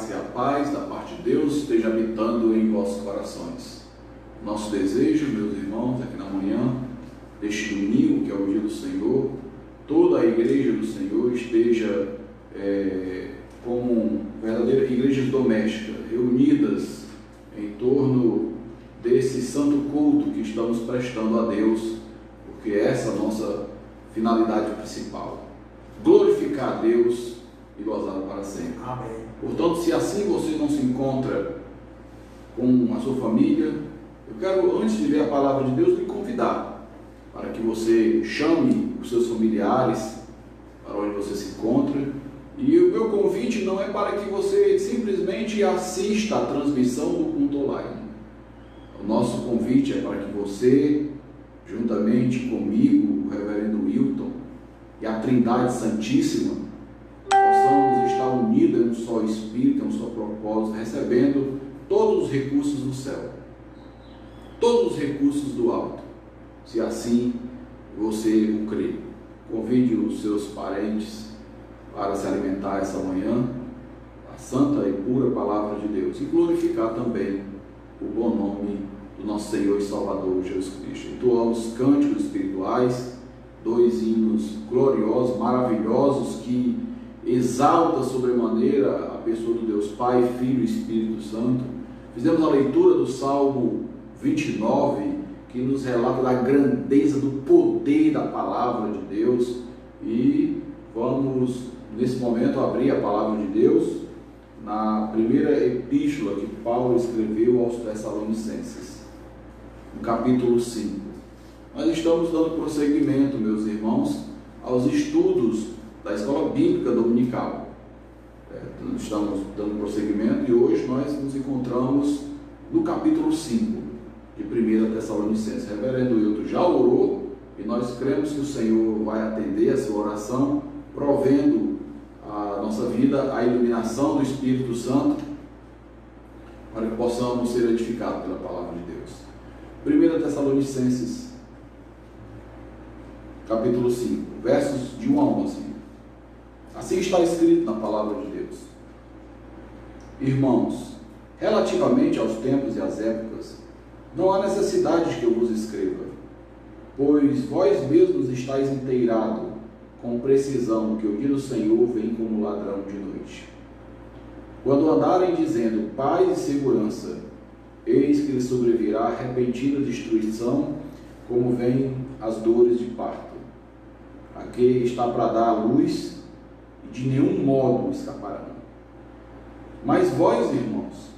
graça e a paz da parte de Deus esteja habitando em vossos corações. Nosso desejo, meus irmãos, aqui na manhã deste domingo, que é o dia do Senhor, toda a igreja do Senhor esteja como verdadeiras igrejas domésticas, reunidas em torno desse santo culto que estamos prestando a Deus, porque essa é a nossa finalidade principal: glorificar a Deus e gozá-lo para sempre. Amém. Portanto, se assim você não se encontra com a sua família, eu quero, antes de ler a palavra de Deus, lhe convidar para que você chame os seus familiares para onde você se encontra. E o meu convite não é para que você simplesmente assista à transmissão do culto online. O nosso convite é para que você, juntamente comigo, o reverendo Wilton e a Trindade Santíssima, possamos estar unidos em um só Espírito, em um só propósito, recebendo todos os recursos do céu, todos os recursos do alto, se assim você o crê. Convide os seus parentes para se alimentar essa manhã a santa e pura palavra de Deus e glorificar também o bom nome do nosso Senhor e Salvador Jesus Cristo. Entoamos cânticos espirituais, 2 hinos gloriosos, maravilhosos, que exalta sobremaneira a pessoa do Deus Pai, Filho e Espírito Santo. Fizemos a leitura do Salmo 29, que nos relata da grandeza do poder da palavra de Deus, e vamos nesse momento abrir a palavra de Deus na primeira epístola que Paulo escreveu aos Tessalonicenses, no capítulo 5. Nós estamos dando prosseguimento, meus irmãos, aos estudos da Escola Bíblica Dominical. Nós estamos dando prosseguimento e hoje nós nos encontramos no capítulo 5 de 1 Tessalonicenses. O reverendo Wilton já orou e nós cremos que o Senhor vai atender a sua oração, provendo a nossa vida a iluminação do Espírito Santo, para que possamos ser edificados pela palavra de Deus. 1 Tessalonicenses, capítulo 5, versos de 1 a 11. Assim está escrito na palavra de Deus: Irmãos, relativamente aos tempos e às épocas, não há necessidade de que eu vos escreva, pois vós mesmos estáis inteirados com precisão que o dia do Senhor vem como ladrão de noite. Quando andarem dizendo paz e segurança, eis que lhes sobrevirá repentina destruição, como vêm as dores de parto. Aquele está para dar a luz, e de nenhum modo escaparão. Mas vós, irmãos,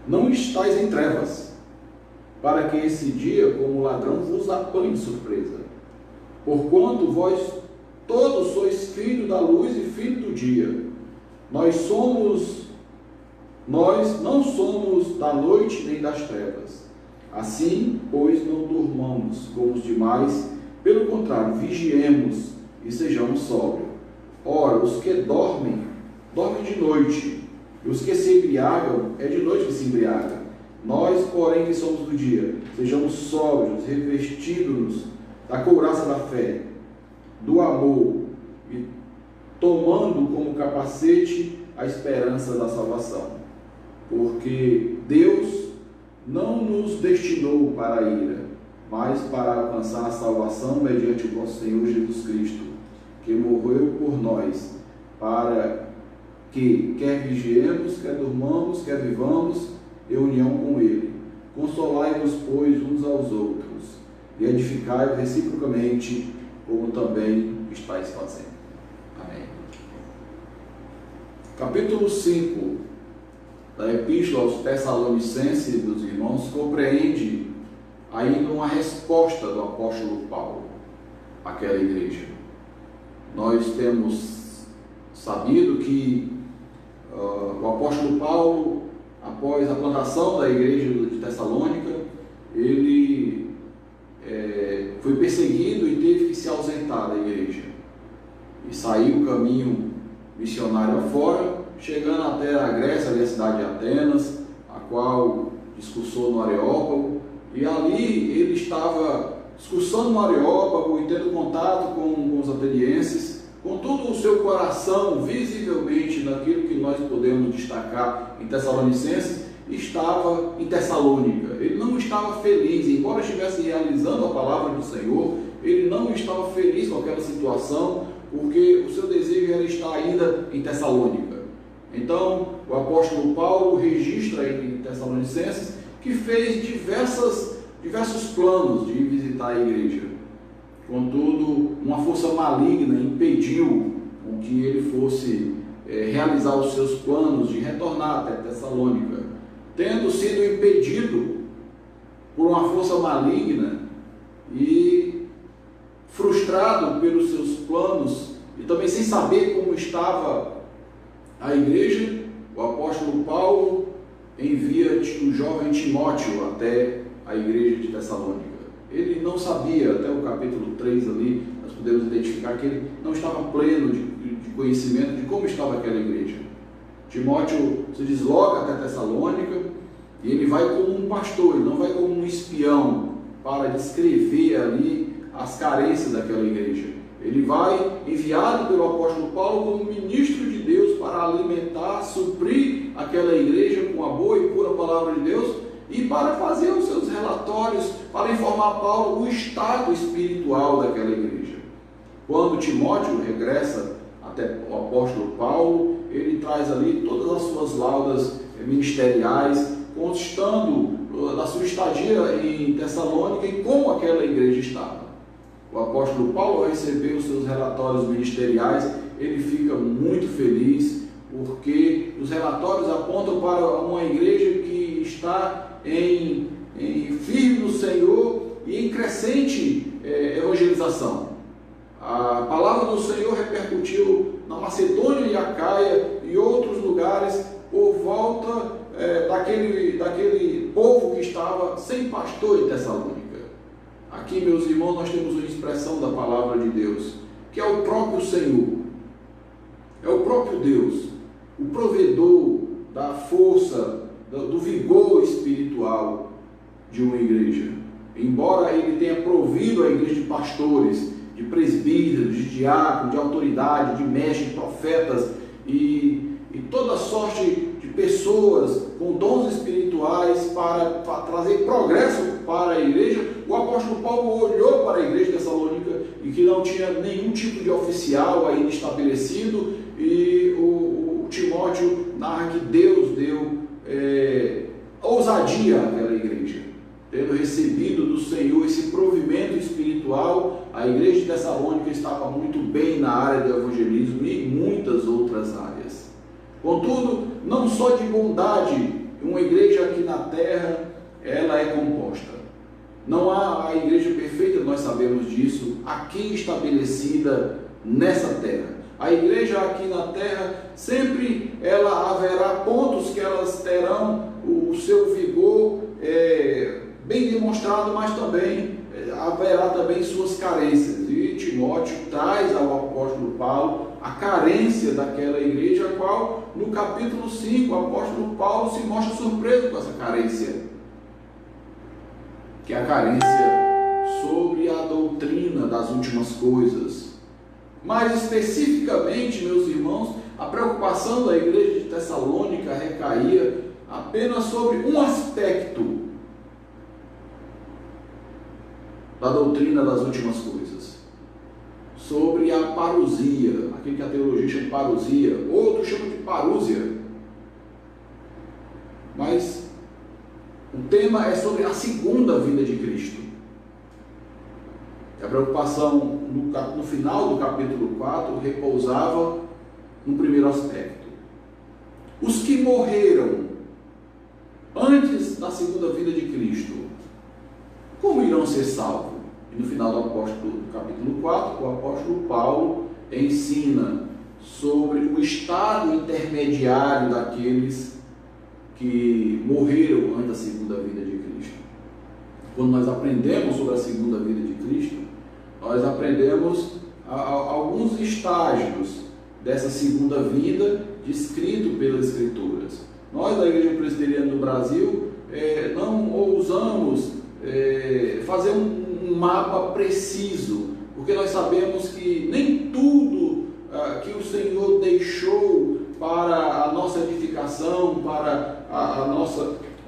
não estáis em trevas, para que esse dia, como ladrão, vos apanhe de surpresa. Porquanto vós todos sois filhos da luz e filhos do dia. Nós não somos da noite nem das trevas. Assim, pois, não durmamos como os demais, pelo contrário, vigiemos e sejamos sóbrios. Ora, os que dormem de noite, e os que se embriagam, é de noite que se embriagam. Nós, porém, que somos do dia, sejamos sóbrios, revestidos-nos da couraça da fé, do amor, e tomando como capacete a esperança da salvação. Porque Deus não nos destinou para a ira, mas para alcançar a salvação mediante o nosso Senhor Jesus Cristo, que morreu por nós, para que, quer vigiemos, quer durmamos, quer vivamos, em união com Ele. Consolai-vos, pois, uns aos outros, e edificai reciprocamente, como também estáis fazendo. Amém. Capítulo 5 da Epístola aos Tessalonicenses, meus irmãos, compreende ainda uma resposta do apóstolo Paulo àquela igreja. Nós temos sabido que o apóstolo Paulo, após a plantação da igreja de Tessalônica, ele foi perseguido e teve que se ausentar da igreja. E saiu o caminho missionário afora, chegando até a Grécia, ali a cidade de Atenas, a qual discursou no Areópago, e ali ele estava discursando no Areópago e tendo contato com os atenienses, contudo todo o seu coração, visivelmente, naquilo que nós podemos destacar em Tessalonicenses, estava em Tessalônica. Ele não estava feliz, embora estivesse realizando a palavra do Senhor, ele não estava feliz com aquela situação, porque o seu desejo era estar ainda em Tessalônica. Então, o apóstolo Paulo registra em Tessalonicenses que fez diversos planos de visitar a igreja. Contudo, uma força maligna impediu com que ele fosse realizar os seus planos de retornar até Tessalônica. Tendo sido impedido por uma força maligna e frustrado pelos seus planos, e também sem saber como estava a igreja, o apóstolo Paulo envia o jovem Timóteo até a igreja de Tessalônica. Ele não sabia, até o capítulo 3 ali, nós podemos identificar que ele não estava pleno de conhecimento de como estava aquela igreja. Timóteo se desloca até Tessalônica e ele vai como um pastor, ele não vai como um espião para descrever ali as carências daquela igreja. Ele vai enviado pelo apóstolo Paulo como ministro de Deus para alimentar, suprir aquela igreja com a boa e pura palavra de Deus e para fazer os seus relatórios, para informar Paulo o estado espiritual daquela igreja. Quando Timóteo regressa até o apóstolo Paulo, ele traz ali todas as suas laudas ministeriais, constando da sua estadia em Tessalônica e como aquela igreja estava. O apóstolo Paulo, ao receber os seus relatórios ministeriais, ele fica muito feliz, porque os relatórios apontam para uma igreja que está firme no Senhor e em crescente evangelização. A palavra do Senhor repercutiu na Macedônia e Acaia e outros lugares por volta daquele povo que estava sem pastor em Tessalônica. Aqui, meus irmãos, nós temos uma expressão da palavra de Deus, que é o próprio Senhor, é o próprio Deus, o provedor da força, do vigor espiritual de uma igreja. Embora ele tenha provido a igreja de pastores, de presbíteros, de diáconos, de autoridade, de mestres, de profetas e toda sorte de pessoas com dons espirituais para trazer progresso para a igreja, o apóstolo Paulo olhou para a igreja de Tessalônica e que não tinha nenhum tipo de oficial ainda estabelecido, e o Timóteo narra que Deus deu ousadia àquela igreja. Tendo recebido do Senhor esse provimento espiritual, a igreja de Tessalônica estava muito bem na área do evangelismo e em muitas outras áreas. Contudo, não só de bondade, uma igreja aqui na terra, ela é composta. Não há a igreja perfeita, nós sabemos disso, aqui estabelecida nessa terra. A igreja aqui na terra, sempre ela haverá pontos que elas terão o seu vigor bem demonstrado, mas também haverá também suas carências. E Timóteo traz ao apóstolo Paulo a carência daquela igreja, a qual no capítulo 5 o apóstolo Paulo se mostra surpreso com essa carência, que é a carência sobre a doutrina das últimas coisas. Mais especificamente, meus irmãos, a preocupação da igreja de Tessalônica recaía apenas sobre um aspecto da doutrina das últimas coisas, sobre a parousia, aquilo que a teologia chama de parousia, outros chamam de parúzia, mas o tema é sobre a segunda vinda de Cristo. A preocupação no final do capítulo 4 repousava no primeiro aspecto. Os que morreram antes da segunda vinda de Cristo, como irão ser salvos? E no final do capítulo 4, o apóstolo Paulo ensina sobre o estado intermediário daqueles que morreram antes da segunda vinda de Cristo. Quando nós aprendemos sobre a segunda vinda de Cristo, nós aprendemos alguns estágios dessa segunda vinda descrito pelas Escrituras. Nós, da Igreja Presbiteriana do Brasil, não ousamos fazer um mapa preciso, porque nós sabemos que nem tudo que o Senhor deixou para a nossa edificação, para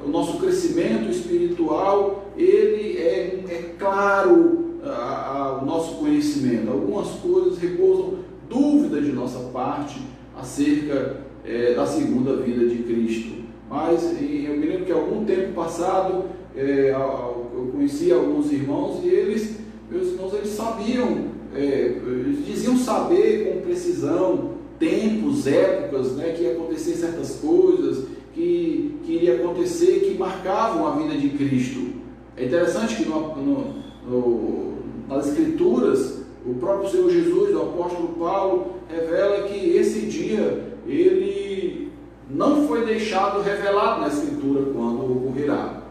o nosso crescimento espiritual, ele é claro ao nosso conhecimento. Algumas coisas repousam dúvida de nossa parte acerca da segunda vinda de Cristo. Mas eu me lembro que algum tempo passado eu conheci alguns irmãos e meus irmãos, eles sabiam, eles diziam saber com precisão tempos, épocas, né, que ia acontecer certas coisas, que iria acontecer, que marcavam a vinda de Cristo. É interessante que nas Escrituras, o próprio Senhor Jesus, o apóstolo Paulo, revela que esse dia, ele não foi deixado revelado na Escritura quando ocorrerá.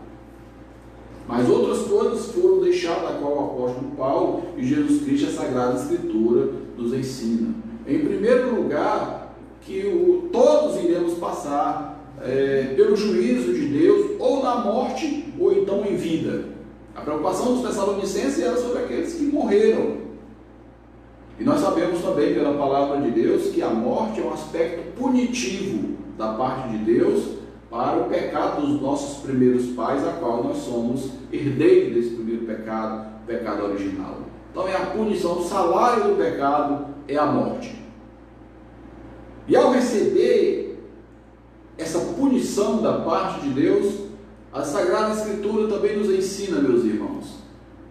Mas outras coisas foram deixadas, a qual o apóstolo Paulo e Jesus Cristo, a Sagrada Escritura, nos ensina. Em primeiro lugar, que todos iremos passar pelo juízo de Deus, ou na morte, ou então em vida. A preocupação dos Tessalonicenses era sobre aqueles que morreram. E nós sabemos também, pela palavra de Deus, que a morte é um aspecto punitivo da parte de Deus para o pecado dos nossos primeiros pais, a qual nós somos herdeiros desse primeiro pecado, o pecado original. Então é a punição, o salário do pecado é a morte. E ao receber essa punição da parte de Deus, a Sagrada Escritura também nos ensina, meus irmãos,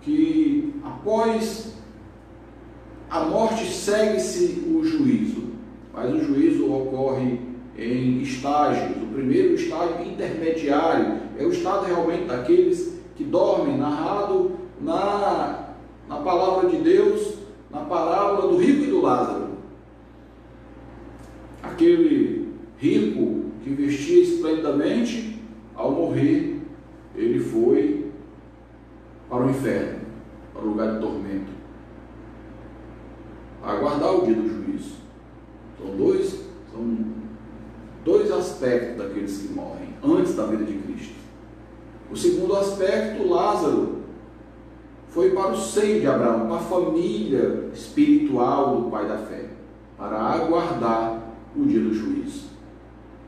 que após a morte segue-se o juízo, mas o juízo ocorre em estágios. O primeiro estágio intermediário é o estado realmente daqueles que dormem, narrado na palavra de Deus, na parábola do rico e do Lázaro. Aquele rico que investia esplendidamente, ao morrer, ele foi para o inferno, para o lugar de tormento, para aguardar o dia do juízo. São dois aspectos daqueles que morrem antes da vida de Cristo. O segundo aspecto, Lázaro, foi para o seio de Abraão, para a família espiritual do pai da fé, para aguardar o dia do juízo.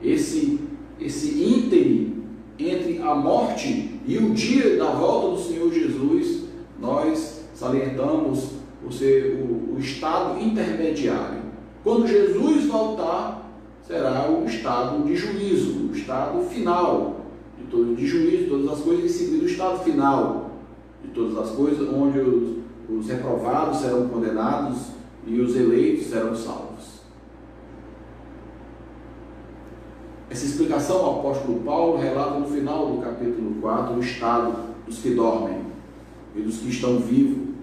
Esse ínterim entre a morte e o dia da volta do Senhor Jesus, nós salientamos o estado intermediário. Quando Jesus voltar, será o estado de juízo, o estado final de juízo de todas as coisas, e seguido o estado final de todas as coisas, onde os reprovados serão condenados e os eleitos serão salvos. Essa explicação o apóstolo Paulo relata no final do capítulo 4 o estado dos que dormem e dos que estão vivos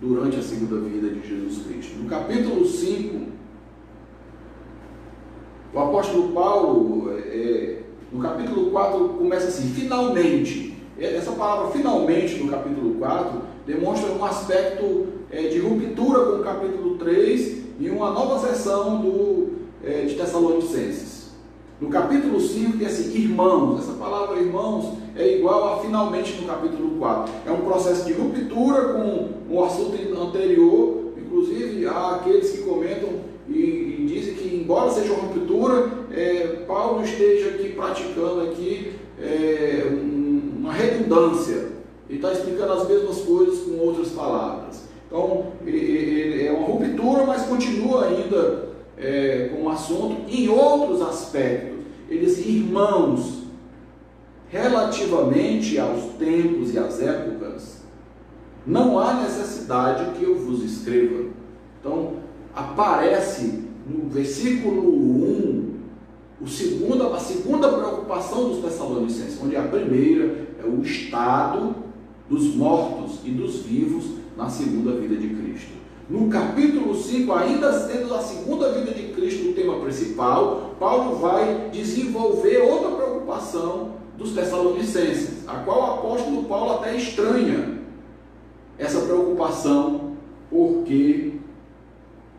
durante a segunda vinda de Jesus Cristo. No capítulo 5, o apóstolo Paulo, no capítulo 4, começa assim: finalmente. Essa palavra finalmente no capítulo 4 demonstra um aspecto de ruptura com o capítulo 3 e uma nova seção de Tessalonicenses. No capítulo 5 tem assim: irmãos. Essa palavra irmãos é igual a finalmente no capítulo 4. É um processo de ruptura com o assunto anterior. Inclusive há aqueles que comentam e dizem que, embora seja uma ruptura, Paulo esteja aqui praticando aqui uma redundância. Ele está explicando as mesmas coisas com outras palavras. Então é uma ruptura, mas continua ainda com o assunto em outros aspectos. Ele diz: irmãos, relativamente aos tempos e às épocas, não há necessidade que eu vos escreva. Então aparece no versículo 1 a segunda preocupação dos Tessalonicenses, onde a primeira é o estado dos mortos e dos vivos na segunda vinda de Cristo. No capítulo 5, ainda sendo a segunda vinda de Cristo o tema principal, Paulo vai desenvolver outra preocupação dos Tessalonicenses, a qual o apóstolo Paulo até estranha essa preocupação, porque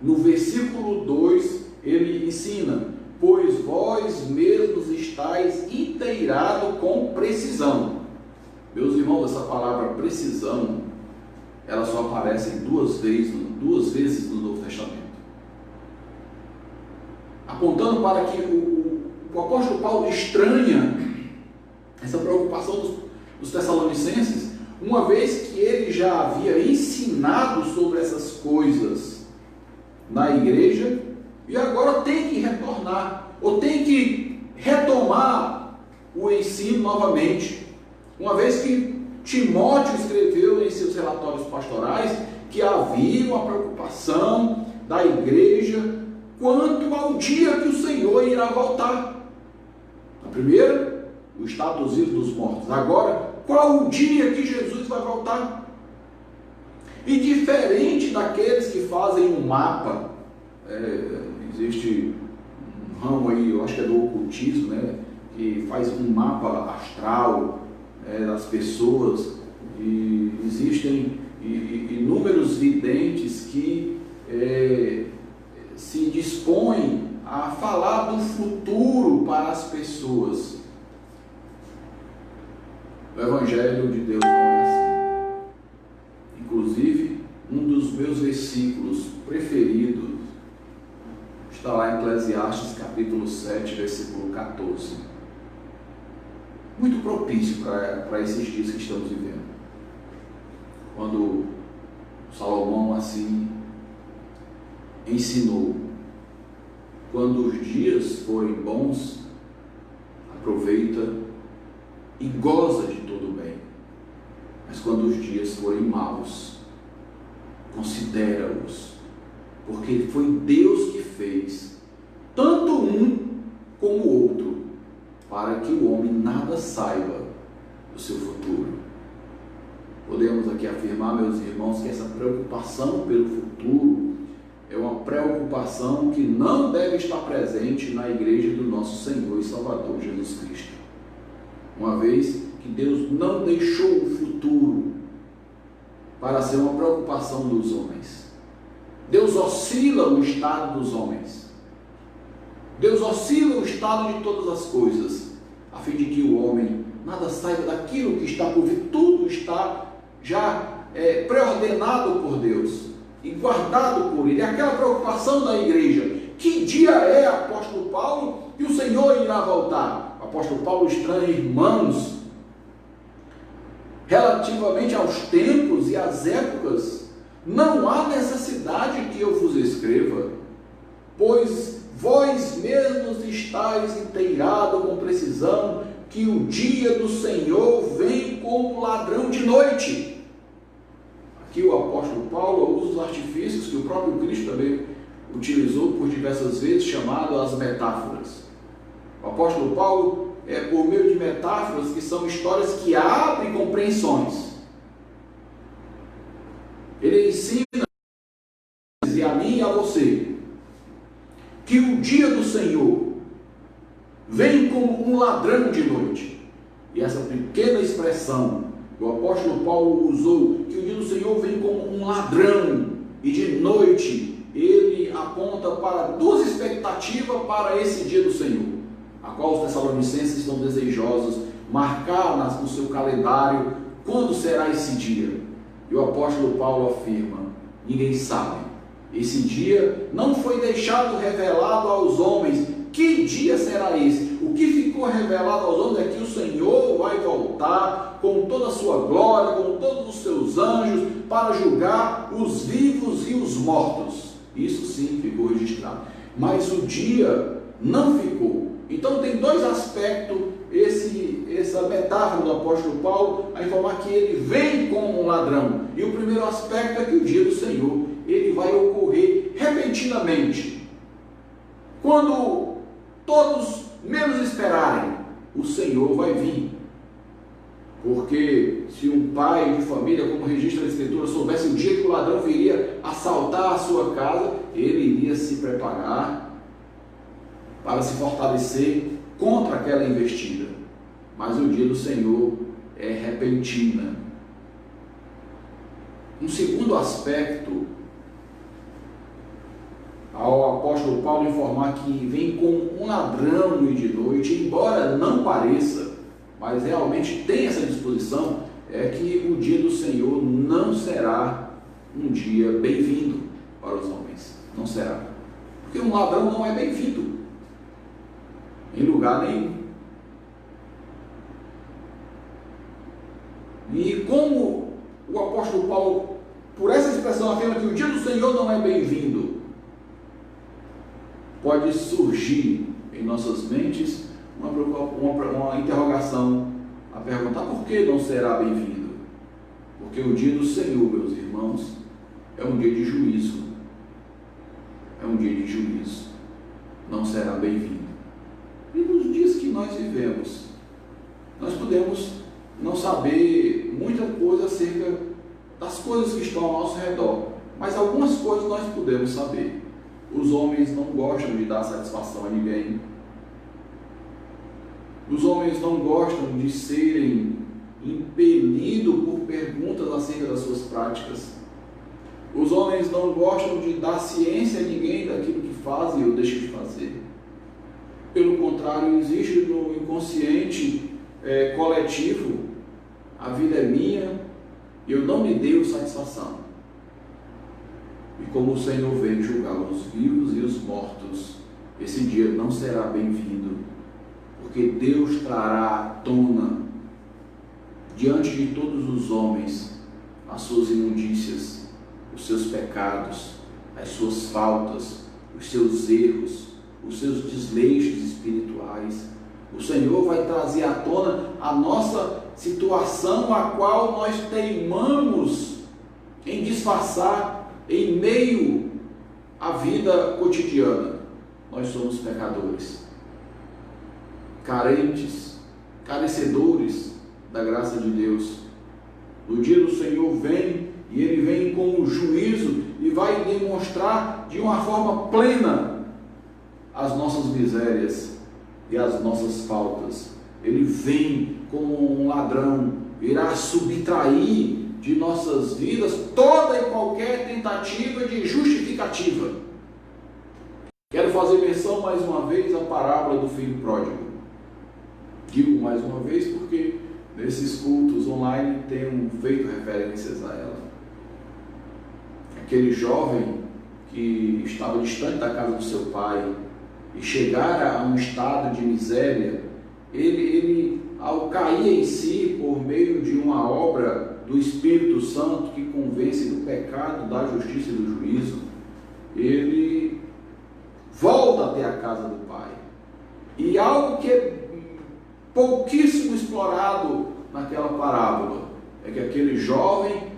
no versículo 2 ele ensina: pois vós mesmos estáis inteirados com precisão. Meus irmãos, essa palavra precisão, ela só aparece duas vezes no Novo Testamento. apontando para que o apóstolo Paulo estranha essa preocupação dos Tessalonicenses, uma vez que ele já havia ensinado sobre essas coisas na igreja, e agora tem que retornar, ou tem que retomar o ensino novamente, uma vez que Timóteo escreveu em seus relatórios pastorais que havia uma preocupação da igreja quanto ao dia que o Senhor irá voltar. A primeira, o estado dos vivos dos mortos. Agora, qual o dia que Jesus vai voltar? E diferente daqueles que fazem um mapa, existe um ramo aí, eu acho que é do ocultismo, né, que faz um mapa astral das pessoas, e existem inúmeros videntes que se dispõem a falar do futuro para as pessoas. O Evangelho de Deus não é assim. Inclusive, um dos meus versículos preferidos está lá em Eclesiastes capítulo 7, versículo 14. Muito propício para esses dias que estamos vivendo. Quando Salomão assim ensinou: quando os dias forem bons, aproveita e goza de todo bem. Mas quando os dias forem maus, considera-os, porque foi Deus que fez tanto um como o outro, para que o homem nada saiba do seu futuro. Podemos aqui afirmar, meus irmãos, que essa preocupação pelo futuro é uma preocupação que não deve estar presente na igreja do nosso Senhor e Salvador Jesus Cristo. Uma vez que Deus não deixou o futuro para ser uma preocupação dos homens. Deus oscila o estado dos homens. Deus oscila o estado de todas as coisas, a fim de que o homem nada saiba daquilo que está por vir. Tudo está já pré-ordenado por Deus e guardado por Ele. Aquela preocupação da igreja: que dia é, apóstolo Paulo, que o Senhor irá voltar? O apóstolo Paulo estranha, irmãos, relativamente aos tempos e às épocas, não há necessidade que eu vos escreva, pois vós mesmos estáis inteirados com precisão que o dia do Senhor vem como ladrão de noite. Aqui o apóstolo Paulo usa os artifícios que o próprio Cristo também utilizou por diversas vezes, chamado as metáforas. O apóstolo Paulo por meio de metáforas, que são histórias que abrem compreensões. Ele ensina a mim e a você que o dia do Senhor vem como um ladrão de noite. E essa pequena expressão que o apóstolo Paulo usou, que o dia do Senhor vem como um ladrão, e de noite ele aponta para duas expectativas para esse dia do Senhor, a qual os Tessalonicenses estão desejosos marcar no seu calendário quando será esse dia. E o apóstolo Paulo afirma: ninguém sabe. Esse dia não foi deixado revelado aos homens. Que dia será esse? O que ficou revelado aos homens é que o Senhor vai voltar com toda a sua glória, com todos os seus anjos, para julgar os vivos e os mortos. Isso sim ficou registrado. Mas o dia não ficou. Então tem dois aspectos, essa metáfora do apóstolo Paulo, a informar que ele vem como um ladrão. E o primeiro aspecto é que o dia do Senhor, ele vai ocorrer repentinamente. Quando todos menos esperarem, o Senhor vai vir. Porque se um pai de família, como registra a Escritura, soubesse o dia que o ladrão viria assaltar a sua casa, ele iria se preparar para se fortalecer contra aquela investida. Mas o dia do Senhor é repentina. Um segundo aspecto, ao apóstolo Paulo informar que vem com um ladrão e de noite, embora não pareça, mas realmente tem essa disposição, é que o dia do Senhor não será um dia bem-vindo para os homens. Não será. Porque um ladrão não é bem-vindo. Em lugar nenhum. E como o apóstolo Paulo, por essa expressão, afirma que o dia do Senhor não é bem-vindo, pode surgir em nossas mentes uma interrogação, a perguntar: por que não será bem-vindo? Porque o dia do Senhor, meus irmãos, é um dia de juízo. É um dia de juízo. Não será bem-vindo. E nos dias que nós vivemos, nós podemos não saber muita coisa acerca das coisas que estão ao nosso redor, mas algumas coisas nós podemos saber. Os homens não gostam de dar satisfação a ninguém. Os homens não gostam de serem impelidos por perguntas acerca das suas práticas. Os homens não gostam de dar ciência a ninguém daquilo que fazem ou deixam de fazer. Pelo contrário, existe no inconsciente coletivo: a vida é minha, eu não me dei satisfação. E como o Senhor vem julgar os vivos e os mortos, esse dia não será bem-vindo, porque Deus trará à tona, diante de todos os homens, as suas imundícias, os seus pecados, as suas faltas, os seus erros, os seus desleixos espirituais. O Senhor vai trazer à tona a nossa situação, a qual nós teimamos em disfarçar em meio à vida cotidiana. Nós somos pecadores, carentes, carecedores da graça de Deus. No dia do Senhor vem, e Ele vem com o juízo e vai demonstrar de uma forma plena as nossas misérias e as nossas faltas. Ele vem como um ladrão, irá subtrair de nossas vidas toda e qualquer tentativa de justificativa. Quero fazer menção mais uma vez à parábola do filho pródigo. Digo mais uma vez porque nesses cultos online tenho feito referências a ela. Aquele jovem que estava distante da casa do seu pai e chegara a um estado de miséria, ele ao cair em si por meio de uma obra do Espírito Santo que convence do pecado, da justiça e do juízo, ele volta até a casa do pai. E algo que é pouquíssimo explorado naquela parábola é que aquele jovem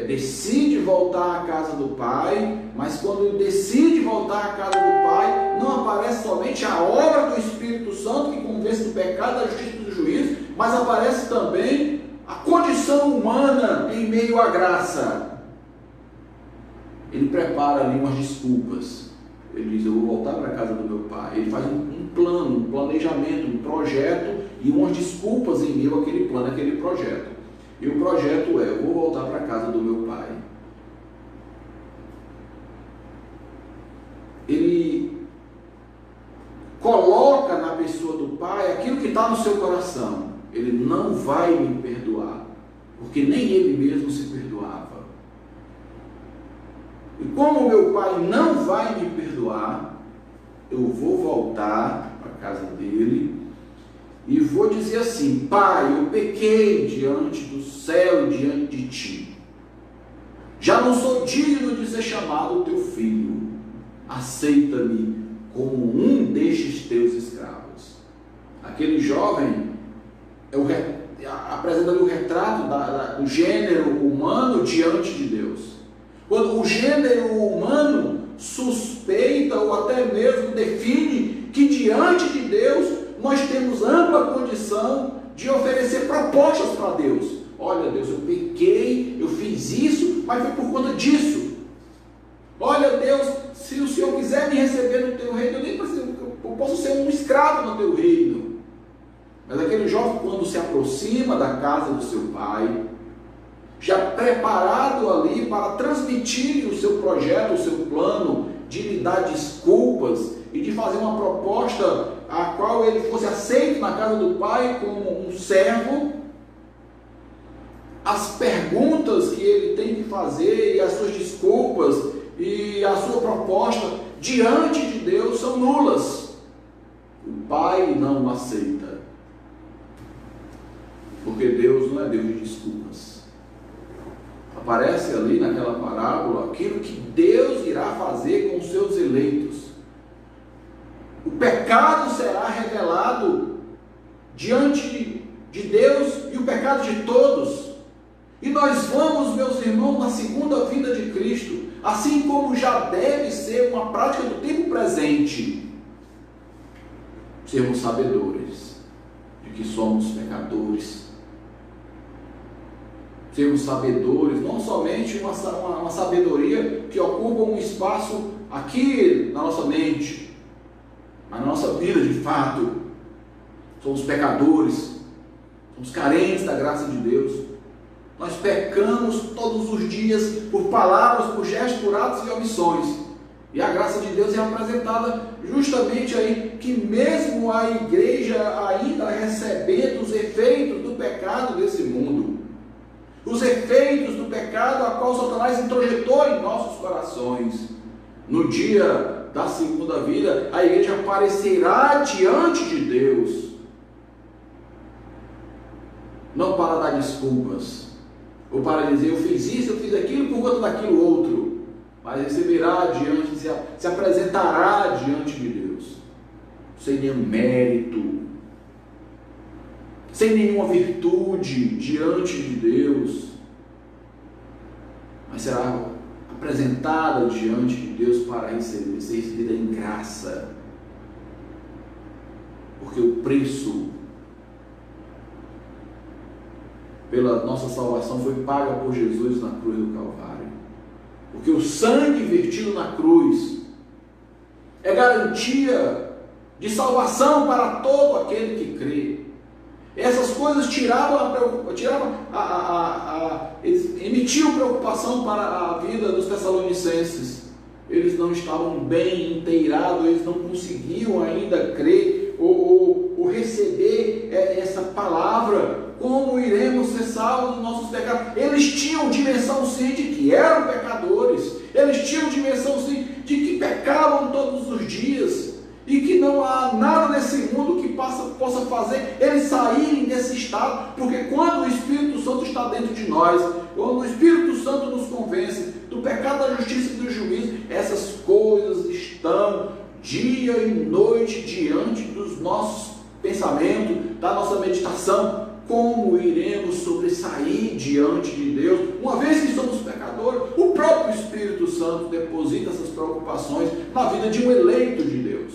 decide voltar à casa do pai, mas quando ele decide voltar à casa do pai, não aparece somente a obra do Espírito Santo que convence do pecado, da justiça e do juízo, mas aparece também a condição humana em meio à graça. Ele prepara ali umas desculpas. Ele diz: eu vou voltar para a casa do meu pai. Ele faz um plano, um planejamento, um projeto e umas desculpas em meio àquele plano, àquele projeto. E o projeto é: eu vou voltar para a casa do meu pai. Ele coloca na pessoa do pai aquilo que está no seu coração. Ele não vai me perdoar, porque nem ele mesmo se perdoava. E como meu pai não vai me perdoar, eu vou voltar para a casa dele e vou dizer assim: pai, eu pequei diante do céu e diante de ti. Já não sou digno de ser chamado teu filho. Aceita-me como um destes teus escravos. Aquele jovem apresenta o retrato do gênero humano diante de Deus. Quando o gênero humano suspeita ou até mesmo define que diante de Deus nós temos ampla condição de oferecer propostas para Deus. Olha, Deus, eu pequei, eu fiz isso, mas foi por conta disso. Olha, Deus, se o Senhor quiser me receber no teu reino, eu nem preciso, eu posso ser um escravo no teu reino. Mas aquele jovem, quando se aproxima da casa do seu pai, já preparado ali para transmitir o seu projeto, o seu plano, de lhe dar desculpas e de fazer uma proposta a qual ele fosse aceito na casa do pai como um servo, as perguntas que ele tem que fazer e as suas desculpas e a sua proposta diante de Deus são nulas. Pai não o aceita. Porque Deus não é Deus de desculpas. Aparece ali naquela parábola aquilo que Deus irá fazer com os seus eleitos. O pecado será revelado diante de Deus e o pecado de todos. E nós vamos, meus irmãos, na segunda vinda de Cristo, assim como já deve ser uma prática do tempo presente, sermos sabedores de que somos pecadores. Sermos sabedores, não somente uma sabedoria que ocupa um espaço aqui na nossa mente, mas na nossa vida de fato. Somos pecadores, somos carentes da graça de Deus. Nós pecamos todos os dias por palavras, por gestos, por atos e omissões. E a graça de Deus é apresentada justamente aí, que mesmo a igreja ainda recebendo os efeitos do pecado desse mundo, os efeitos do pecado a qual Satanás introjetou em nossos corações, no dia da segunda vida, a igreja aparecerá diante de Deus, não para dar desculpas, ou para dizer, eu fiz isso, eu fiz aquilo por conta daquilo outro, mas receberá diante, se apresentará diante de Deus, sem nenhum mérito, sem nenhuma virtude diante de Deus, mas será apresentada diante de Deus para ser recebida em graça, porque o preço pela nossa salvação foi paga por Jesus na cruz do Calvário. Porque o sangue vertido na cruz é garantia de salvação para todo aquele que crê. Essas coisas emitiam preocupação para a vida dos Tessalonicenses. Eles não estavam bem inteirados, eles não conseguiam ainda crer ou receber essa palavra. Como iremos ser salvos dos nossos pecados? Eles tinham dimensão sim de que eram pecadores, eles tinham dimensão sim de que pecavam todos os dias, e que não há nada nesse mundo que possa fazer eles saírem desse estado, porque quando o Espírito Santo está dentro de nós, quando o Espírito Santo nos convence do pecado, da justiça e do juízo, essas coisas estão dia e noite diante dos nossos pensamentos, da nossa meditação. Como iremos sobressair diante de Deus, uma vez que somos pecadores? O próprio Espírito Santo deposita essas preocupações na vida de um eleito de Deus.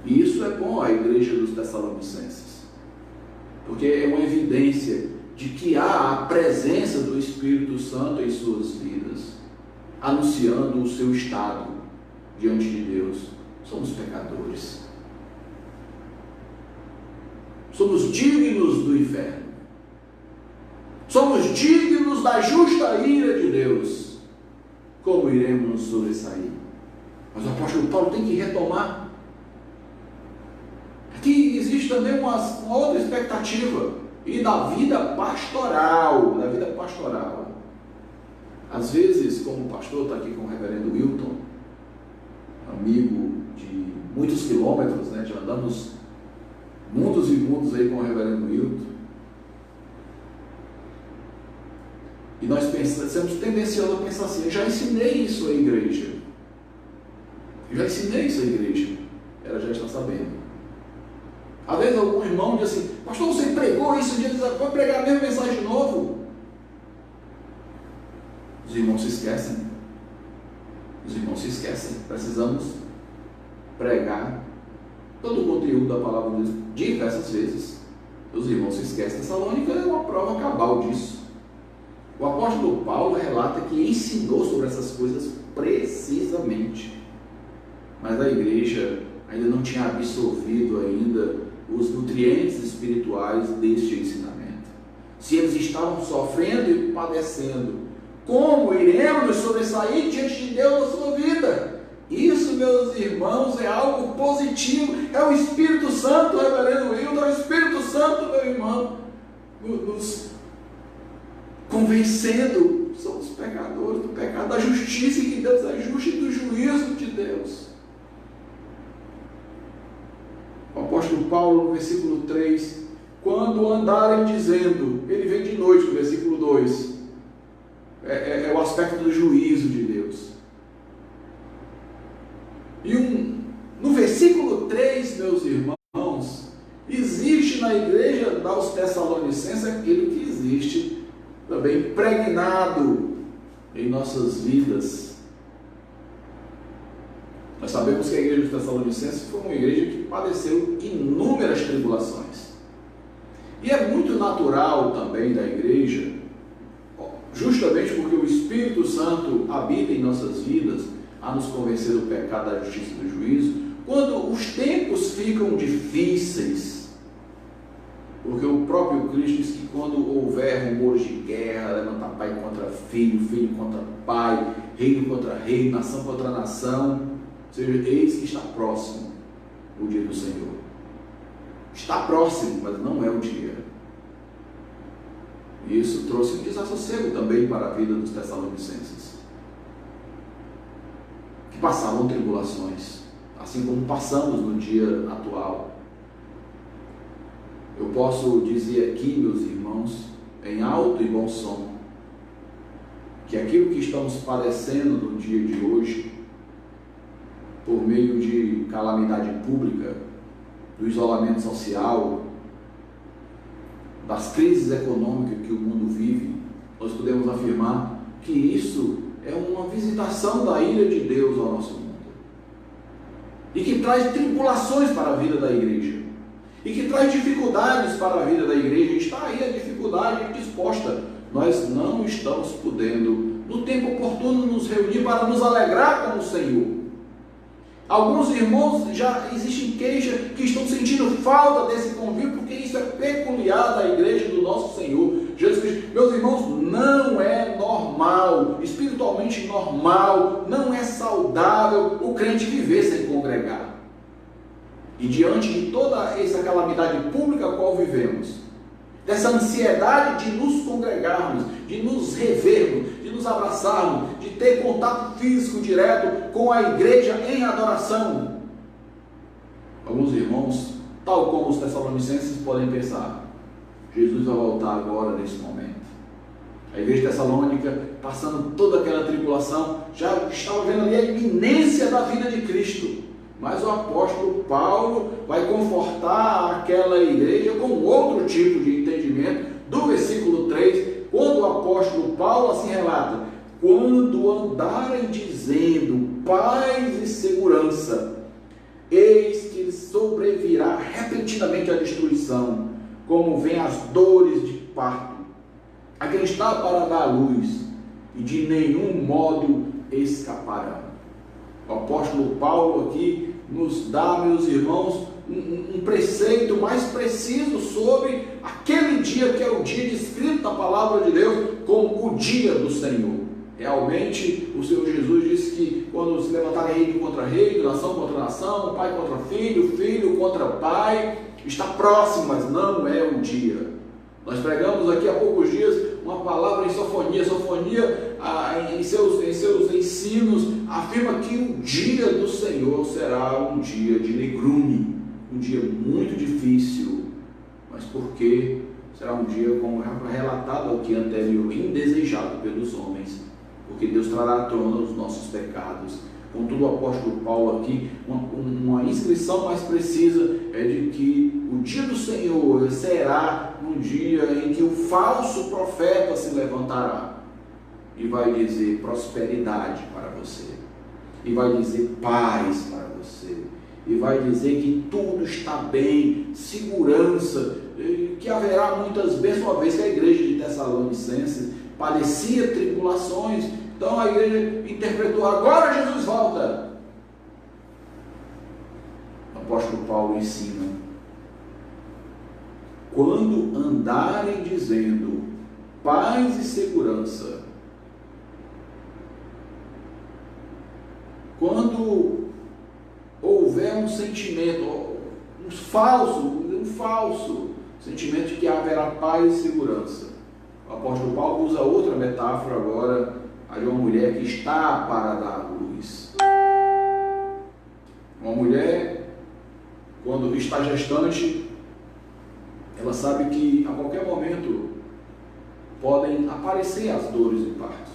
E isso é bom à igreja dos Tessalonicenses, porque é uma evidência de que há a presença do Espírito Santo em suas vidas, anunciando o seu estado diante de Deus. Somos pecadores. Somos dignos do inferno. Somos dignos da justa ira de Deus. Como iremos nos sobressair? Mas o apóstolo Paulo tem que retomar. Aqui existe também uma outra expectativa. E da vida pastoral. Da vida pastoral. Às vezes, como o pastor está aqui com o reverendo Wilton, amigo de muitos quilômetros, né? Já andamos mundos e mundos aí com o reverendo Wilton. E nós somos tendenciosos a pensar assim, eu já ensinei isso à igreja. Ela já está sabendo. Às vezes algum irmão diz assim, pastor, você pregou isso, vai pregar a mesma mensagem de novo. Os irmãos se esquecem. Precisamos pregar todo o conteúdo da palavra de Deus diversas vezes. Os irmãos se esquecem. Tessalônica é uma prova cabal disso. O apóstolo Paulo relata que ensinou sobre essas coisas precisamente, mas a igreja ainda não tinha absorvido ainda os nutrientes espirituais deste ensinamento. Se eles estavam sofrendo e padecendo, como iremos nos sobressair diante de Deus na sua vida? Isso, meus irmãos, é algo positivo. É o Espírito Santo, reverendo Wilton, é o Espírito Santo, meu irmão, nos convencendo. Somos pecadores, do pecado, da justiça que Deus é justo e do juízo de Deus. Paulo no versículo 3, quando andarem dizendo, ele vem de noite no versículo 2, é o aspecto do juízo de Deus. E no versículo 3, meus irmãos, existe na igreja dos Tessalonicenses aquilo que existe também impregnado em nossas vidas. Nós sabemos que a igreja dos Tessalonicenses foi uma igreja que padeceu inúmeras tribulações. E é muito natural também da igreja, justamente porque o Espírito Santo habita em nossas vidas, a nos convencer do pecado, da justiça e do juízo, quando os tempos ficam difíceis, porque o próprio Cristo diz que quando houver rumores de guerra, levantar pai contra filho, filho contra pai, reino contra reino, nação contra nação, ou seja, eis que está próximo o dia do Senhor. Está próximo, mas não é o dia. E isso trouxe um desassossego também para a vida dos Tessalonicenses, que passavam tribulações, assim como passamos no dia atual. Eu posso dizer aqui, meus irmãos, em alto e bom som, que aquilo que estamos padecendo no dia de hoje, por meio de calamidade pública, do isolamento social, das crises econômicas que o mundo vive, nós podemos afirmar que isso é uma visitação da ira de Deus ao nosso mundo, e que traz tribulações para a vida da igreja, e que traz dificuldades para a vida da igreja. Está aí a dificuldade disposta. Nós não estamos podendo, no tempo oportuno, nos reunir para nos alegrar com o Senhor. Alguns irmãos já existem queixas que estão sentindo falta desse convívio, porque isso é peculiar da igreja do nosso Senhor Jesus Cristo. Meus irmãos, não é normal, espiritualmente normal, não é saudável o crente viver sem congregar. E diante de toda essa calamidade pública a qual vivemos, dessa ansiedade de nos congregarmos, de nos revermos, de nos abraçarmos, de ter contato físico direto com a igreja em adoração, alguns irmãos, tal como os Tessalonicenses, podem pensar: Jesus vai voltar agora nesse momento. A igreja tessalônica, passando toda aquela tribulação, já estava vendo ali a iminência da vinda de Cristo. Mas o apóstolo Paulo vai confortar aquela igreja com outro tipo de entendimento, do versículo 3, quando o apóstolo Paulo assim relata: quando andarem dizendo paz e segurança, eis que lhes sobrevirá repentinamente a destruição, como vem as dores de parto, a quem está para dar luz, e de nenhum modo escaparão. O apóstolo Paulo aqui nos dá, meus irmãos, um preceito mais preciso sobre aquele dia que é o dia descrito na palavra de Deus como o dia do Senhor. Realmente o Senhor Jesus disse que quando se levantarem reino contra reino, nação contra nação, pai contra filho, filho contra pai, está próximo, mas não é o dia. Nós pregamos aqui há poucos dias uma palavra em Sofonia. Sofonia, em seus ensinos, afirma que o dia do Senhor será um dia de negrume, um dia muito difícil, mas porque será um dia, como relatado aqui anterior, indesejado pelos homens, porque Deus trará à tona os nossos pecados. Contudo, o apóstolo Paulo aqui, uma inscrição mais precisa é de que o dia do Senhor será um dia em que o falso profeta se levantará e vai dizer prosperidade para você, e vai dizer paz para você, e vai dizer que tudo está bem, segurança, que haverá muitas bênçãos, uma vez que a igreja de Tessalonicenses padecia tribulações. Então a igreja interpretou: agora Jesus volta. O apóstolo Paulo ensina: quando andarem dizendo paz e segurança, quando houver um sentimento, um falso sentimento de que haverá paz e segurança, o apóstolo Paulo usa outra metáfora agora, a de uma mulher que está para dar luz. Uma mulher quando está gestante, ela sabe que a qualquer momento podem aparecer as dores do parto.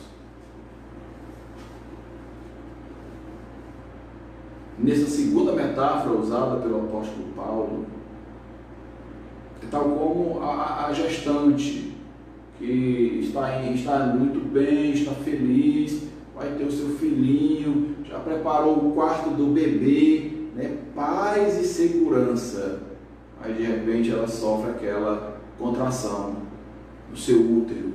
Nessa segunda metáfora usada pelo apóstolo Paulo, é tal como a gestante que está muito bem, está feliz, vai ter o seu filhinho, já preparou o quarto do bebê, né? Paz e segurança. Aí de repente ela sofre aquela contração no seu útero.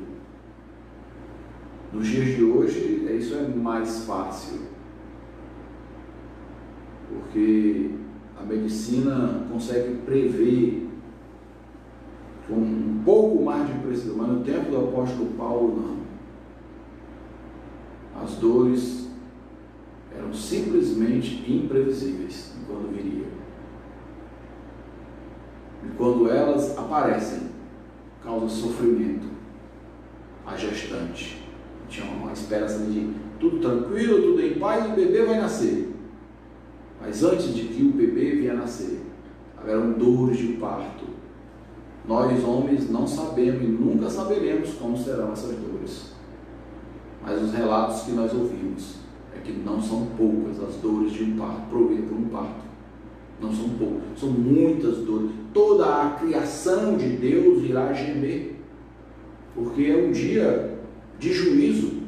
Nos dias de hoje isso é mais fácil, porque a medicina consegue prever com um pouco mais de precisão, mas no tempo do apóstolo Paulo não. As dores eram simplesmente imprevisíveis quando viria. E quando elas aparecem, causa sofrimento a gestante. Tinha uma esperança de tudo tranquilo, tudo em paz, o bebê vai nascer. Mas antes de que o bebê venha nascer, haverão dores de parto. Nós, homens, não sabemos e nunca saberemos como serão essas dores. Mas os relatos que nós ouvimos é que não são poucas as dores de um parto, providas por um parto. Não são poucas, são muitas dores. Toda a criação de Deus irá gemer, porque é um dia de juízo.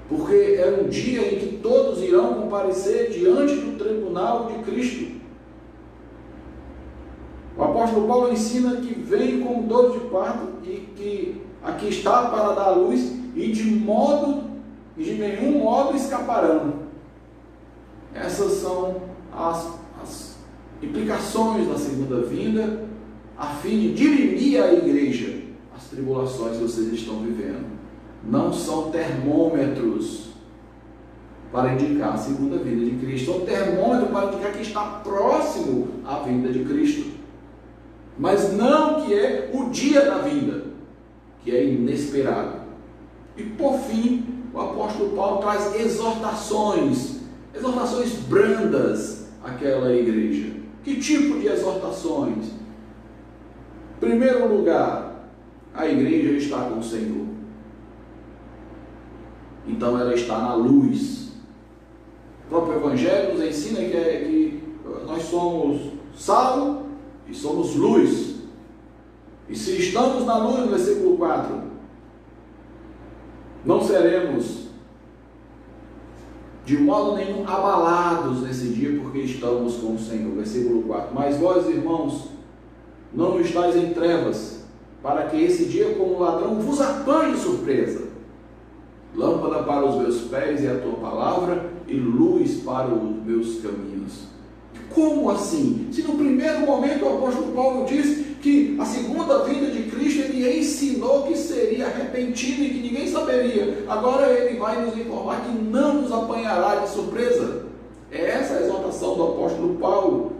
Porque é um dia em que todos irão comparecer diante do tribunal de Cristo. O apóstolo Paulo ensina que vem com dores de parto e que aqui está para dar luz e de nenhum modo escaparão. Essas são as implicações da segunda vinda, a fim de dirimir à igreja as tribulações que vocês estão vivendo. Não são termômetros para indicar a segunda vinda de Cristo, são termômetros para indicar que está próximo à vinda de Cristo, mas não que é o dia da vinda, que é inesperado. E por fim, o apóstolo Paulo traz exortações brandas àquela igreja. Que tipo de exortações? Em primeiro lugar, a igreja está com o Senhor. Então ela está na luz. O próprio Evangelho nos ensina que nós somos sal e somos luz. E se estamos na luz, no versículo 4, não seremos de modo nenhum abalados nesse dia, porque estamos com o Senhor. Versículo 4. Mas vós, irmãos, não estáis em trevas, para que esse dia, como ladrão, vos apanhe de surpresa. Lâmpada para os meus pés é a tua palavra, e luz para os meus caminhos. Como assim? Se no primeiro momento o apóstolo Paulo diz que a segunda vinda de Cristo ele ensinou que seria repentina e que ninguém saberia, agora ele vai nos informar que não nos apanhará de surpresa. É essa a exortação do apóstolo Paulo.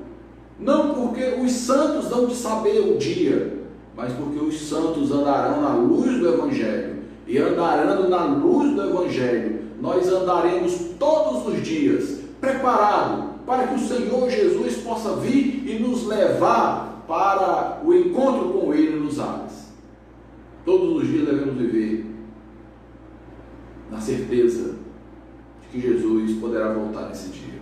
Não porque os santos dão de saber o dia, mas porque os santos andarão na luz do Evangelho. E andarando na luz do Evangelho, nós andaremos todos os dias preparados para que o Senhor Jesus possa vir e nos levar para o encontro com Ele nos ares. Todos os dias devemos viver na certeza de que Jesus poderá voltar nesse dia.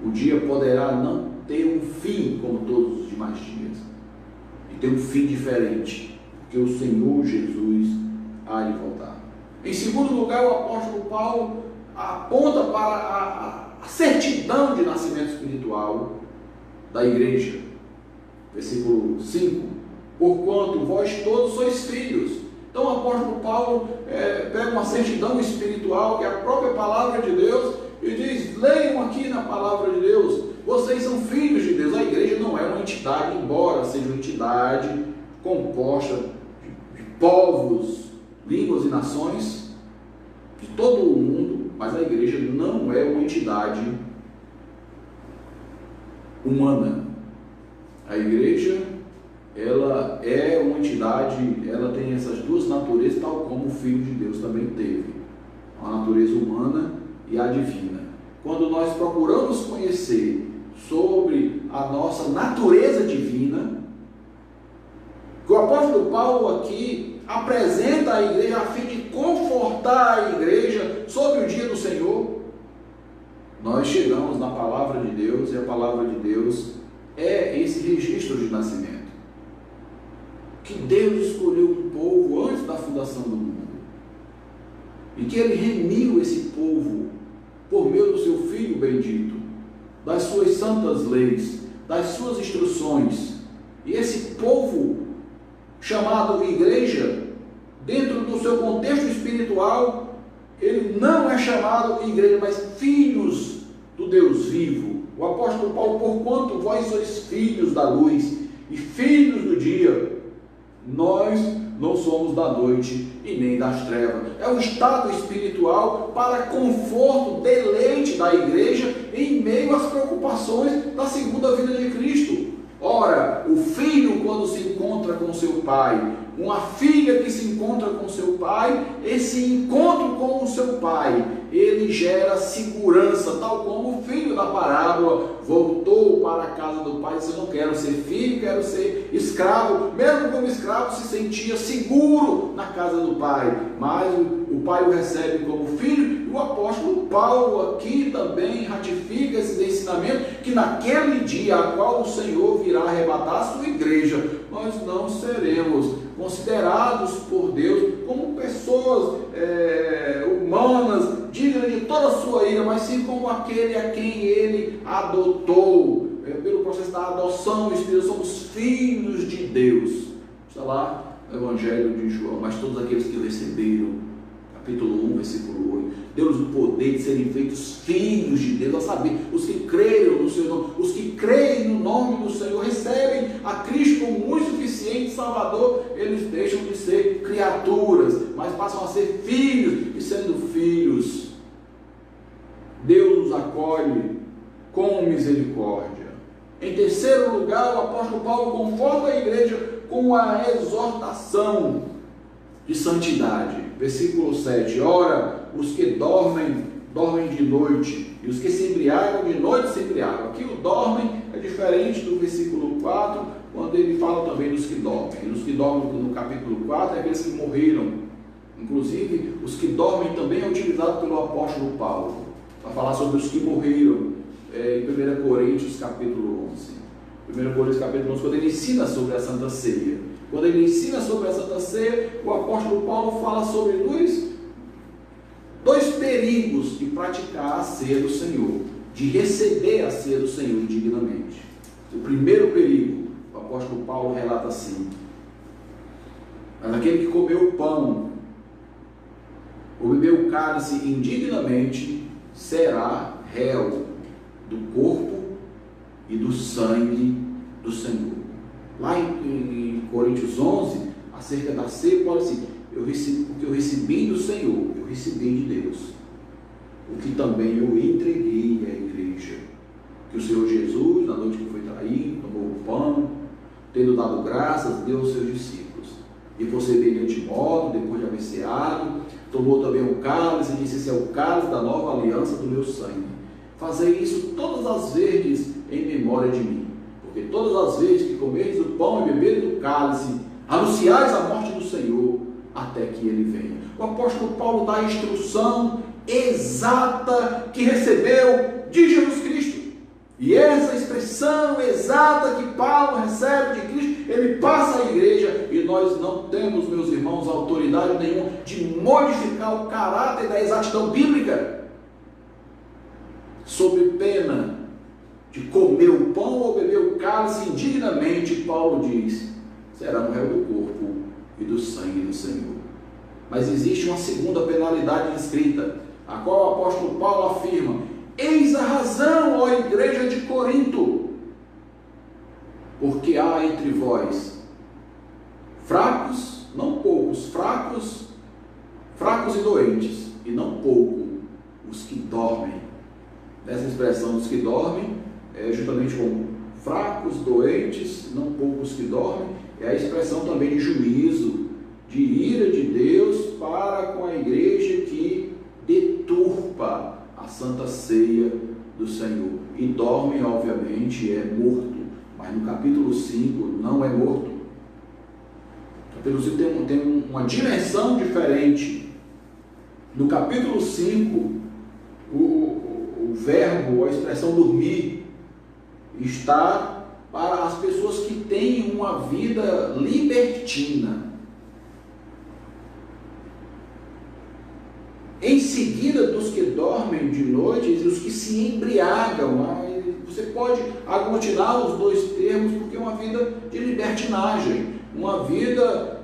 O dia poderá não ter um fim como todos os demais dias, e ter um fim diferente, porque o Senhor Jesus há de voltar. Em segundo lugar, o apóstolo Paulo aponta para a certidão de nascimento espiritual da igreja. Versículo 5: porquanto vós todos sois filhos. Então o apóstolo Paulo pega uma certidão espiritual, que é a própria palavra de Deus, e diz: leiam aqui na palavra de Deus, vocês são filhos de Deus. A igreja não é uma entidade, embora seja uma entidade composta de povos, línguas e nações de todo o mundo, mas a igreja não é uma entidade humana. A igreja, ela é uma entidade, ela tem essas duas naturezas, tal como o Filho de Deus também teve, a natureza humana e a divina. Quando nós procuramos conhecer sobre a nossa natureza divina, que o apóstolo Paulo aqui apresenta à igreja a fim de confortar a igreja sobre o dia do Senhor, nós chegamos na palavra de Deus, e a palavra de Deus é esse registro de nascimento. Que Deus escolheu um povo antes da fundação do mundo, e que Ele remiu esse povo por meio do seu Filho bendito, das suas santas leis, das suas instruções. E esse povo, chamado igreja, dentro do seu contexto espiritual, ele não é chamado igreja, mas filhos do Deus vivo. O apóstolo Paulo: porquanto vós sois filhos da luz e filhos do dia, nós não somos da noite e nem das trevas. É um estado espiritual para conforto, deleite da igreja em meio às preocupações da segunda vinda de Cristo. Ora, o filho, quando se encontra com seu pai, uma filha que se encontra com seu pai, esse encontro com o seu pai, ele gera segurança, tal como o filho da parábola voltou para a casa do pai e disse: eu não quero ser filho, quero ser escravo. Mesmo como escravo, se sentia seguro na casa do pai, mas o pai o recebe como filho. E o apóstolo Paulo aqui também ratifica esse ensinamento, que naquele dia a qual o Senhor virá arrebatar a sua igreja, nós não seremos considerados por Deus como pessoas humanas, dignas de toda a sua ira, mas sim como aquele a quem Ele adotou, pelo processo da adoção espiritual. Somos filhos de Deus. Está lá no Evangelho de João: mas todos aqueles que o receberam, capítulo 1, versículo 8, deu-lhes o poder de serem feitos filhos de Deus, a saber, os que creram no seu nome. Os que creem no nome do Senhor recebem a Cristo como muito suficiente Salvador. Eles deixam de ser criaturas, mas passam a ser filhos, e sendo filhos, Deus os acolhe com misericórdia. Em terceiro lugar, o apóstolo Paulo conforta a igreja com a exortação de santidade. Versículo 7: ora, os que dormem, dormem de noite, e os que se embriagam, de noite se embriagam. Aqui o dormem é diferente do versículo 4, quando ele fala também dos que dormem. E os que dormem no capítulo 4 é aqueles que morreram. Inclusive, os que dormem também é utilizado pelo apóstolo Paulo para falar sobre os que morreram, em 1 Coríntios capítulo 11. 1 Coríntios capítulo 11, quando ele ensina sobre a Santa Ceia. Quando ele ensina sobre a Santa Ceia, o apóstolo Paulo fala sobre dois perigos de praticar a ceia do Senhor, de receber a ceia do Senhor indignamente. O primeiro perigo, o apóstolo Paulo relata assim: mas aquele que comeu o pão ou bebeu o cálice indignamente será réu do corpo e do sangue do Senhor. Lá em Coríntios 11, acerca da ceia, Paulo diz assim: o que eu recebi do Senhor, eu recebi de Deus, o que também eu entreguei à igreja, que o Senhor Jesus, na noite que foi traído, tomou o pão, tendo dado graças, deu aos seus discípulos, e por semelhante modo, depois de haver ceado, tomou também o cálice e disse: esse é o cálice da nova aliança do meu sangue. Fazei isso todas as vezes em memória de mim, porque todas as vezes que comerdes o pão e beberdes do cálice, anunciais a morte do Senhor até que Ele venha. O apóstolo Paulo dá a instrução exata que recebeu de Jesus Cristo, e essa expressão exata que Paulo recebe de Cristo, ele passa à igreja, e nós não temos, meus irmãos, autoridade nenhuma de modificar o caráter da exatidão bíblica, sob pena de comer o pão ou beber o cálice indignamente. Paulo diz: será um réu do corpo e do sangue do Senhor. Mas existe uma segunda penalidade descrita, a qual o apóstolo Paulo afirma: eis a razão, ó igreja de Corinto, porque há entre vós fracos, não poucos, fracos e doentes, e não pouco os que dormem. Essa expressão dos que dormem é justamente como fracos, doentes, não poucos que dormem, é a expressão também de juízo, de ira de Deus para com a igreja que deturpa a santa ceia do Senhor. E dorme, obviamente, é morto, mas no capítulo 5 não é morto. O capítulo 5 tem uma dimensão diferente. No capítulo 5, o verbo, a expressão dormir, está para as pessoas que têm uma vida libertina. Em seguida dos que dormem de noite e os que se embriagam. Você pode aglutinar os dois termos, porque é uma vida de libertinagem, uma vida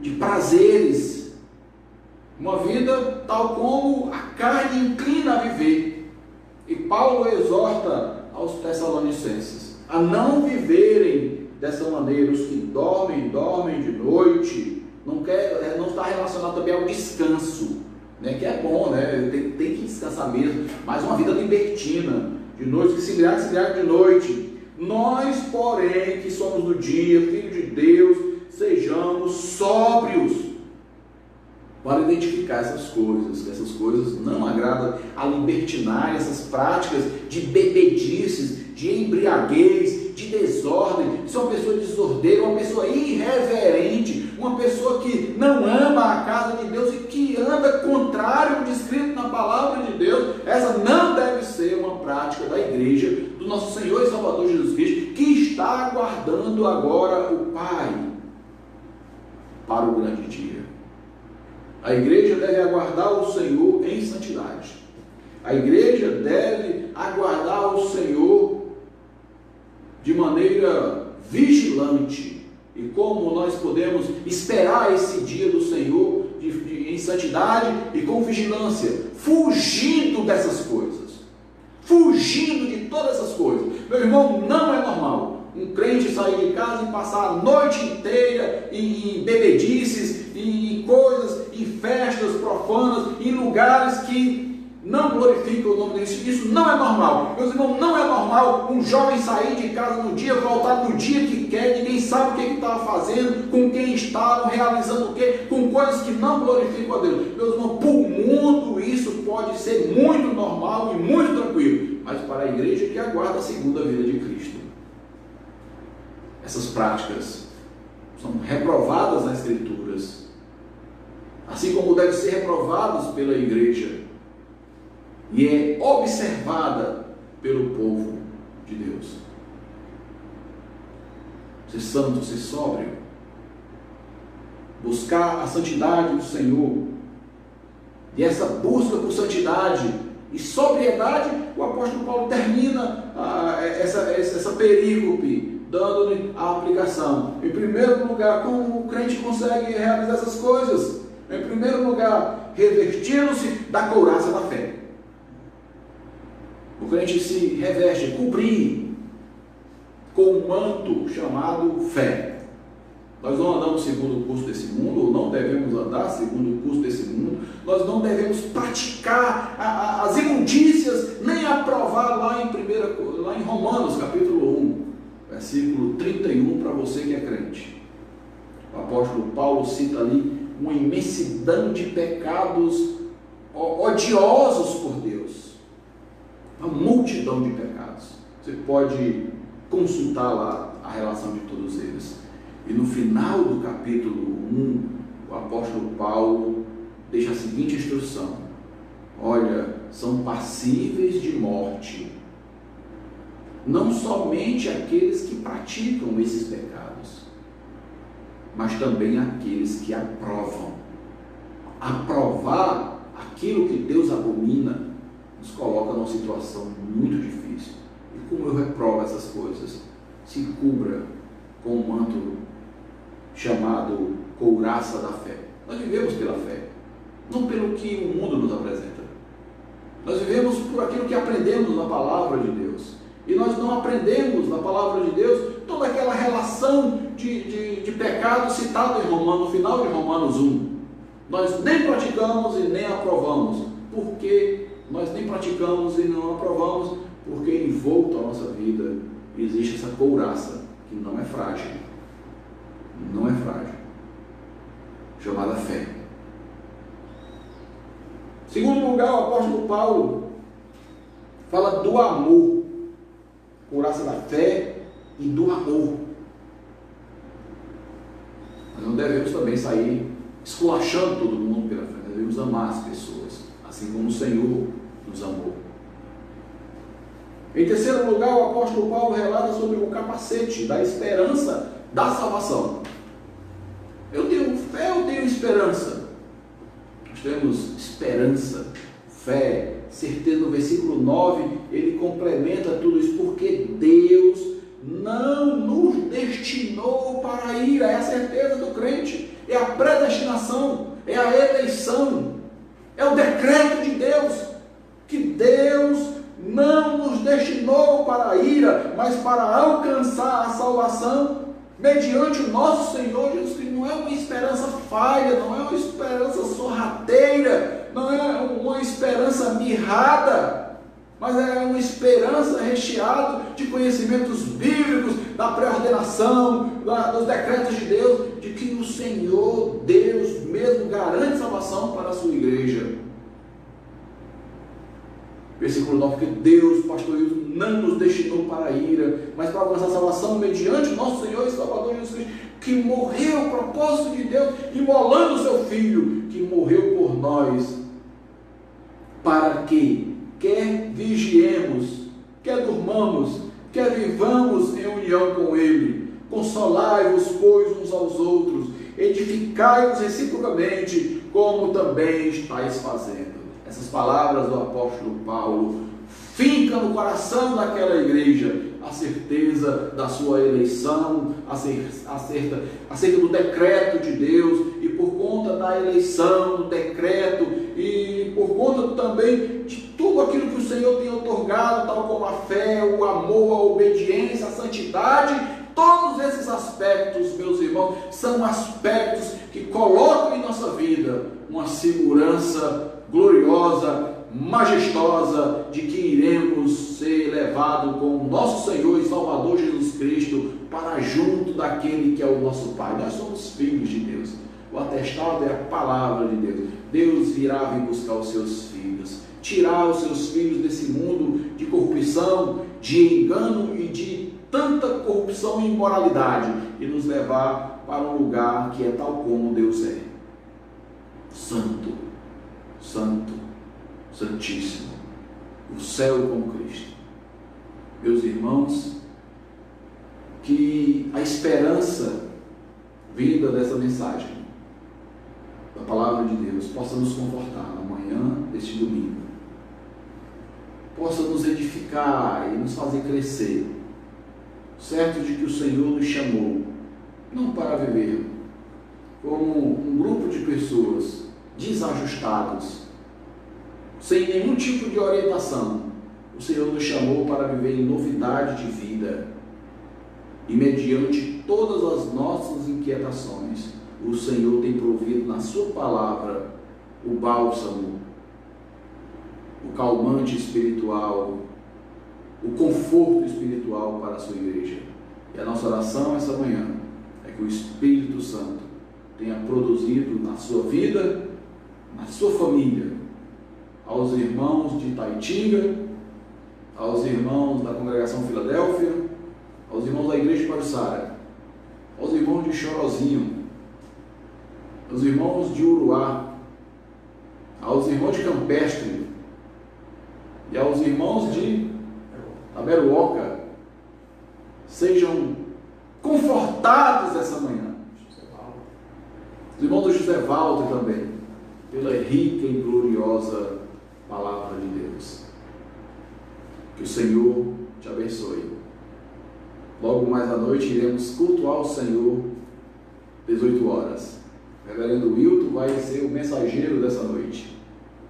de prazeres, uma vida tal como a carne inclina a viver. E Paulo exorta aos Tessalonicenses a não viverem dessa maneira. Os que dormem de noite. Não está relacionado também ao descanso, né? Que é bom, né? Tem que descansar mesmo, mas uma vida libertina, de noite, que se embriaga de noite. Nós, porém, que somos do dia, filhos de Deus, sejamos sóbrios, para identificar essas coisas, que essas coisas não agradam a libertinagem, essas práticas de bebedices, de embriaguez, de desordem. Isso é uma pessoa desordeira, uma pessoa irreverente, uma pessoa que não ama a casa de Deus e que anda contrário ao descrito na palavra de Deus. Essa não deve ser uma prática da igreja do nosso Senhor e Salvador Jesus Cristo, que está aguardando agora o Pai para o grande dia. A igreja deve aguardar o Senhor em santidade. A igreja deve aguardar o Senhor de maneira vigilante. E como nós podemos esperar esse dia do Senhor em santidade e com vigilância? Fugindo dessas coisas. Fugindo de todas essas coisas. Meu irmão, não é normal um crente sair de casa e passar a noite inteira em bebedices, em coisas, em festas profanas, em lugares que não glorificam o nome de Deus. Isso não é normal. Meus irmãos, não é normal um jovem sair de casa no dia, voltar no dia que quer, ninguém sabe o que estava fazendo, com quem estava, realizando o quê, com coisas que não glorificam a Deus. Meus irmãos, para o mundo isso pode ser muito normal e muito tranquilo, mas para a igreja que aguarda a segunda vinda de Cristo, essas práticas são reprovadas nas Escrituras, assim como devem ser reprovadas pela igreja, e é observada pelo povo de Deus. Ser santo, ser sóbrio, buscar a santidade do Senhor. E essa busca por santidade e sobriedade, o apóstolo Paulo termina essa perícope, dando-lhe a aplicação. Em primeiro lugar, como o crente consegue realizar essas coisas? Em primeiro lugar, revestindo-se da couraça da fé. O crente se reveste, cobrir com um manto chamado fé. Nós não andamos segundo o curso desse mundo, ou não devemos andar segundo o curso desse mundo. Nós não devemos praticar as imundícias, nem aprovar lá em Romanos, capítulo 1, versículo 31, para você que é crente. O apóstolo Paulo cita ali uma imensidão de pecados odiosos por Deus. Uma multidão de pecados. Você pode consultar lá a relação de todos eles. E no final do capítulo 1, o apóstolo Paulo deixa a seguinte instrução: olha, são passíveis de morte, não somente aqueles que praticam esses pecados, mas também aqueles que aprovam. Aprovar aquilo que Deus abomina nos coloca numa situação muito difícil. E como eu reprovo essas coisas? Se cubra com um manto chamado couraça da fé. Nós vivemos pela fé, não pelo que o mundo nos apresenta. Nós vivemos por aquilo que aprendemos na palavra de Deus. E nós não aprendemos na palavra de Deus toda aquela relação de pecado citado em Romanos, no final de Romanos 1. Nós nem praticamos e nem aprovamos. Por que nós nem praticamos e não aprovamos? Porque envolto a nossa vida existe essa couraça que não é frágil. Não é frágil. Chamada fé. Segundo lugar, o apóstolo Paulo fala do amor, couraça da fé e do amor. Nós não devemos também sair esculachando todo mundo pela frente, nós devemos amar as pessoas, assim como o Senhor nos amou. Em terceiro lugar, o apóstolo Paulo relata sobre o capacete da esperança da salvação. Eu tenho fé, eu tenho esperança. Nós temos esperança, fé, certeza. No versículo 9, ele complementa tudo isso, porque Deus não nos destinou para a ira. É a certeza do crente, é a predestinação, é a eleição, é o decreto de Deus, que Deus não nos destinou para a ira, mas para alcançar a salvação mediante o nosso Senhor Jesus Cristo. Não é uma esperança falha, não é uma esperança sorrateira, não é uma esperança mirrada, mas é uma esperança recheada de conhecimentos bíblicos, da pré-ordenação, dos decretos de Deus, de que o Senhor, Deus mesmo, garante salvação para a sua igreja. Versículo 9, porque Deus, pastor Wilson, não nos destinou para a ira, mas para alcançar a salvação mediante o nosso Senhor e Salvador Jesus Cristo, que morreu, o propósito de Deus, imolando o seu Filho, que morreu por nós, para que, quer vigiemos, quer durmamos, quer vivamos em união com Ele, consolai-vos, pois, uns aos outros, edificai-vos reciprocamente, como também estáis fazendo. Essas palavras do apóstolo Paulo fincam no coração daquela igreja a certeza da sua eleição, acerca do decreto de Deus, e por conta da eleição, do decreto, e por conta também de tudo aquilo que o Senhor tem otorgado, tal como a fé, o amor, a obediência, a santidade. Todos esses aspectos, meus irmãos, são aspectos que colocam em nossa vida uma segurança gloriosa, majestosa, de que iremos ser levados com o nosso Senhor e Salvador Jesus Cristo para junto daquele que é o nosso Pai. Nós somos filhos de Deus. O atestado é a palavra de Deus. Deus virá vir buscar os seus filhos, tirar os seus filhos desse mundo de corrupção, de engano e de tanta corrupção e imoralidade, e nos levar para um lugar que é tal como Deus é: santo, santo, santíssimo, o céu com Cristo. Meus irmãos, que a esperança vinda dessa mensagem da palavra de Deus possa nos confortar na manhã deste domingo, possa nos edificar e nos fazer crescer, certo de que o Senhor nos chamou não para viver como um grupo de pessoas desajustados, sem nenhum tipo de orientação. O Senhor nos chamou para viver em novidade de vida, e mediante todas as nossas inquietações, o Senhor tem provido na sua palavra o bálsamo, o calmante espiritual, o conforto espiritual para a sua igreja. E a nossa oração essa manhã é que o Espírito Santo tenha produzido na sua vida, na sua família, aos irmãos de Itaitinga, aos irmãos da Congregação Filadélfia, aos irmãos da Igreja de Pajuçara, aos irmãos de Chorozinho, aos irmãos de Uruá, aos irmãos de Campestre e aos irmãos de Taberuoca, sejam confortados essa manhã. Os irmãos do José Walter também, pela rica e gloriosa palavra de Deus. Que o Senhor te abençoe. Logo mais à noite iremos cultuar o Senhor, 18 horas. O reverendo Wilton vai ser o mensageiro dessa noite.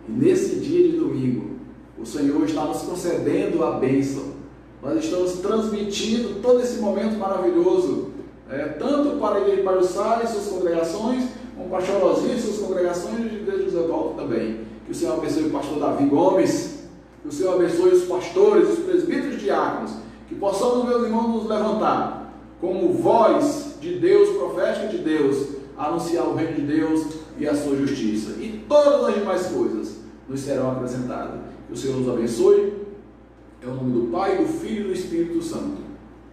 E nesse dia de domingo, o Senhor está nos concedendo a bênção. Nós estamos transmitindo todo esse momento maravilhoso, tanto para a Igreja de Pajuçara e suas congregações, como para Chorozinho e suas congregações, e a Igreja de José Walter também. Que o Senhor abençoe o pastor Davi Gomes, que o Senhor abençoe os pastores, os presbíteros e diáconos, que possamos, meus irmãos, nos levantar como voz de Deus, profética de Deus, anunciar o reino de Deus e a sua justiça. E todas as demais coisas nos serão acrescentadas. Que o Senhor nos abençoe, É o nome do Pai, do Filho e do Espírito Santo,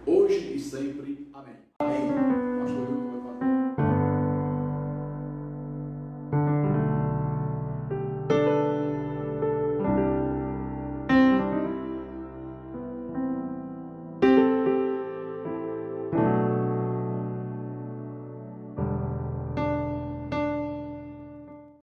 hoje e sempre. Amém. Amém.